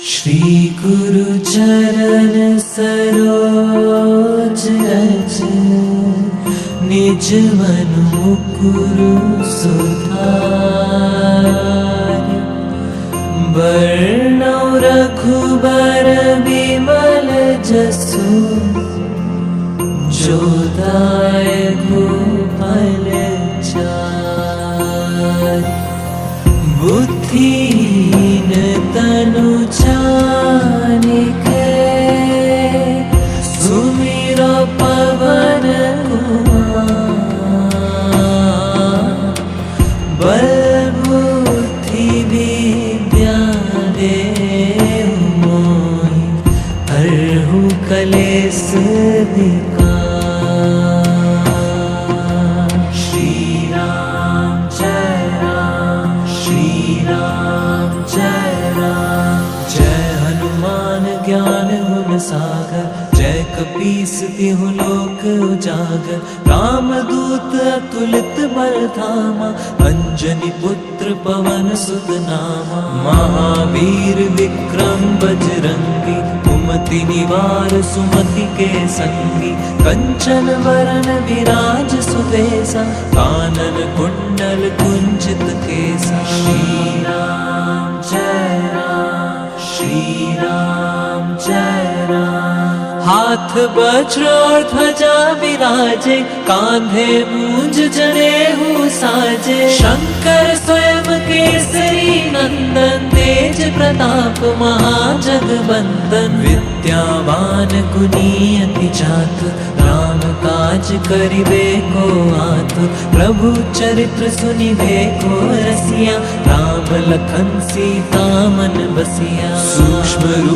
श्री गुरु चरण सरोज रज निज मन मुकुरु सुधार वर्णौ रघुबर बिमल जसु जो दायकु फल चार बुद्धिहीन तनु जानिके सुमिरो पवन कुमार बल बुद्धि विद्या देहु मोहि हरहु कलेश विकार। श्री राम जय राम, श्री राम जय राम। जय हनुमान ज्ञान गुण सागर, जय कपीस तिहु लोक उजागर। रामदूत अतुलित बल धामा, अंजनी पुत्र पवन सुत नामा। महावीर विक्रम बजरंगी, कुमति निवार सुमति के संगी। कंचन वरन विराज सुबेसा, कानन कुंडल कुंचित केसा। श्री राम जय राम, श्री राम जय राम। हाथ वज्र और ध्वजा विराजे, कांधे मूंज जनेऊ साजे। शंकर स्वयं केसरी नंदन, तेज प्रताप महाजगवंदन। विद्यावान गुणी अति चातुर, राम काज करिबे को आतुर। प्रभु चरित्र सुनिबे को रसिया, राम लखन सीता मन बसिया। सूक्ष्म रूप